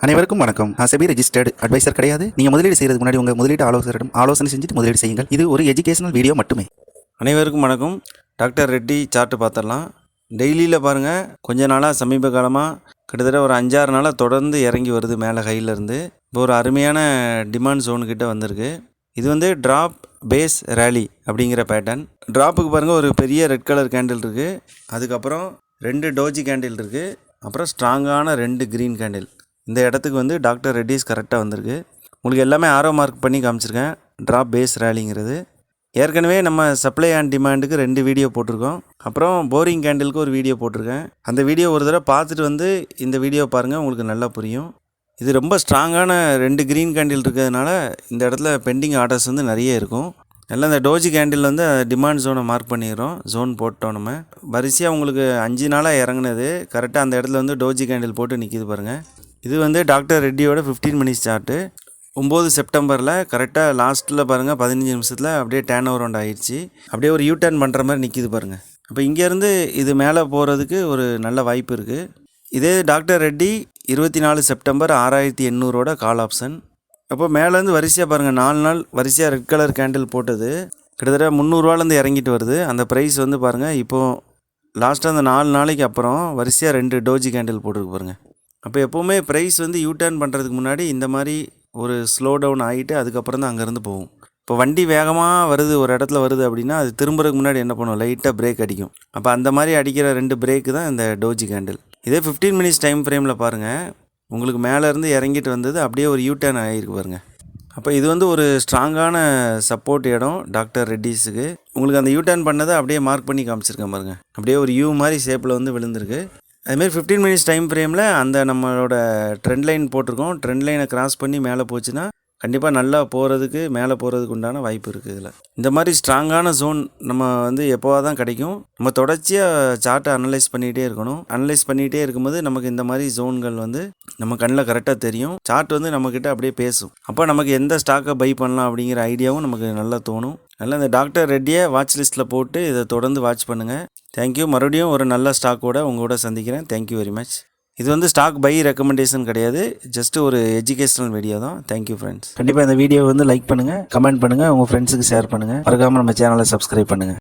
அனைவருக்கும் வணக்கம். நான் செபி ரெஜிஸ்டர்டு அட்வைசர் கிடையாது. நீங்கள் முதலீடு செய்கிறதுக்கு முன்னாடி உங்கள் முதலீட்டு ஆலோசகரிடம் ஆலோசனை செஞ்சுட்டு முதலீடு செய்யுங்கள். இது ஒரு எஜுகேஷனல் வீடியோ மட்டுமே. அனைவருக்கும் வணக்கம். டாக்டர் ரெட்டி சார்ட்டு பார்த்துடலாம். டெய்லியில் பாருங்கள், கொஞ்ச நாளாக சமீப காலமாக கிட்டத்தட்ட ஒரு 5-6 நாளாக தொடர்ந்து இறங்கி வருது மேலே கையிலேருந்து. இப்போ ஒரு அருமையான டிமாண்ட் ஜோனுக்கிட்ட வந்திருக்கு. இது வந்து ட்ராப் பேஸ் ரேலி அப்படிங்கிற பேட்டர்ன். ட்ராப்புக்கு பாருங்கள், ஒரு பெரிய ரெட் கலர் கேண்டில் இருக்குது. அதுக்கப்புறம் 2 டோஜி கேண்டில் இருக்குது. அப்புறம் ஸ்ட்ராங்கான 2 க்ரீன் கேண்டில். இந்த இடத்துக்கு வந்து டாக்டர் ரெட்டிஸ் கரெக்டாக வந்திருக்கு. உங்களுக்கு எல்லாமே ஆரோ மார்க் பண்ணி காமிச்சிருக்கேன். ட்ராப் பேஸ் ரேலிங்கிறது ஏற்கனவே நம்ம சப்ளை அண்ட் டிமாண்டுக்கு 2 வீடியோ போட்டிருக்கோம். அப்புறம் போரிங் கேண்டிலுக்கு ஒரு வீடியோ போட்டிருக்கேன். அந்த வீடியோ ஒரு தடவை பார்த்துட்டு வந்து இந்த வீடியோ பாருங்கள், உங்களுக்கு நல்லா புரியும். இது ரொம்ப ஸ்ட்ராங்கான 2 க்ரீன் கேண்டில் இருக்கிறதுனால இந்த இடத்துல பெண்டிங் ஆர்டர்ஸ் வந்து நிறைய இருக்கும். எல்லாம் இந்த டோஜி கேண்டில் வந்து டிமாண்ட் ஜோனை மார்க் பண்ணிடுறோம். ஜோன் போட்டோம். நம்ம வரிசையாக உங்களுக்கு 5 நாளாக இறங்குனது கரெக்டாக அந்த இடத்துல வந்து டோஜி கேண்டில் போட்டு நிற்கிது பாருங்கள். இது வந்து டாக்டர் ரெட்டியோட 15 மினிட்ஸ் சார்ட்டு. 9 செப்டம்பரில் கரெக்டாக லாஸ்ட்டில் பாருங்கள் 15 நிமிஷத்தில் அப்படியே டேர்ன் ஓவர் ரவுண்ட் ஆகிடுச்சு. அப்படியே ஒரு யூ-டர்ன் பண்ணுற மாதிரி நிற்கிது பாருங்கள். அப்போ இங்கேருந்து இது மேலே போகிறதுக்கு ஒரு நல்ல வாய்ப்பு இருக்குது. இதே doctor Reddy 24 September 6800 call option. அப்போ மேலேருந்து வரிசையாக பாருங்கள் 4 நாள் வரிசையாக ரெட் கலர் கேண்டில் போட்டது கிட்டத்தட்ட 300 இறங்கிட்டு வருது. அந்த ப்ரைஸ் வந்து பாருங்கள், இப்போது லாஸ்ட்டாக அந்த 4 நாளைக்கு அப்புறம் வரிசையாக 2 டோஜி கேண்டில் போட்டுருக்கு பாருங்கள். அப்போ எப்போவுமே ப்ரைஸ் வந்து யூ-டர்ன் பண்ணுறதுக்கு முன்னாடி இந்த மாதிரி ஒரு ஸ்லோ டவுன் ஆகிட்டு அதுக்கப்புறம் தான் அங்கேருந்து போகும். இப்போ வண்டி வேகமாக வருது, ஒரு இடத்துல வருது அப்படின்னா அது திரும்புறதுக்கு முன்னாடி என்ன பண்ணும், லைட்டாக பிரேக் அடிக்கும். அப்போ அந்த மாதிரி அடிக்கிற 2 பிரேக்கு தான் இந்த டோஜி கேண்டில். இதே 15 மினிட்ஸ் டைம் ஃப்ரேமில் பாருங்கள், உங்களுக்கு மேலேருந்து இறங்கிட்டு வந்தது அப்படியே ஒரு யூ-டர்ன் ஆகிருக்கு பாருங்கள். அப்போ இது வந்து ஒரு ஸ்ட்ராங்கான சப்போர்ட் இடம் டாக்டர் ரெட்டிஸுக்கு. உங்களுக்கு அந்த யூ-டர்ன் பண்ணதை அப்படியே மார்க் பண்ணி காமிச்சிருக்கேன் பாருங்கள். அப்படியே ஒரு யூ மாதிரி ஷேப்பில் வந்து விழுந்திருக்கு. அதுமாரி 15 மினிட்ஸ் டைம் ஃப்ரேமில் அந்த நம்மளோட ட்ரெண்ட் லைன் போட்டிருக்கோம். ட்ரெண்ட் லைனை கிராஸ் பண்ணி மேலே போச்சுன்னா கண்டிப்பாக நல்லா போகிறதுக்கு, மேலே போகிறதுக்கு உண்டான வாய்ப்பு இருக்குது. இதில் இந்த மாதிரி ஸ்ட்ராங்கான ஜோன் நம்ம வந்து எப்போவா தான் கிடைக்கும். நம்ம தொடர்ச்சியாக சார்ட்டை அனலைஸ் பண்ணிகிட்டே இருக்கணும். அனலைஸ் பண்ணிகிட்டே இருக்கும்போது நமக்கு இந்த மாதிரி ஜோன்கள் வந்து நம்ம கண்ணில் கரெக்டாக தெரியும். சார்ட் வந்து நம்மக்கிட்ட அப்படியே பேசும். அப்போ நமக்கு எந்த ஸ்டாக்கை பை பண்ணலாம் அப்படிங்கிற ஐடியாவும் நமக்கு நல்லா தோணும். நல்லா இந்த டாக்டர் ரெட்டியை வாட்ச் லிஸ்ட்டில் போட்டு இதை தொடர்ந்து வாட்ச் பண்ணுங்கள். தேங்க்யூ. மறுபடியும் ஒரு நல்ல ஸ்டாக்கோட உங்களோட சந்திக்கிறேன். Thank you very much. இது வந்து ஸ்டாக் பை ரெக்கமெண்டேஷன் கிடையாது, ஜஸ்ட் ஒரு எஜுகேஷனல் வீடியோ தான். Thank you friends. கண்டிப்பாக இந்த வீடியோ வந்து லைக் பண்ணுங்கள், கமெண்ட் பண்ணுங்கள், உங்கள் ஃப்ரெண்ட்ஸுக்கு ஷேர் பண்ணுங்கள். மறக்காமல் நம்ம சேனலை சப்ஸ்கிரைப் பண்ணுங்கள்.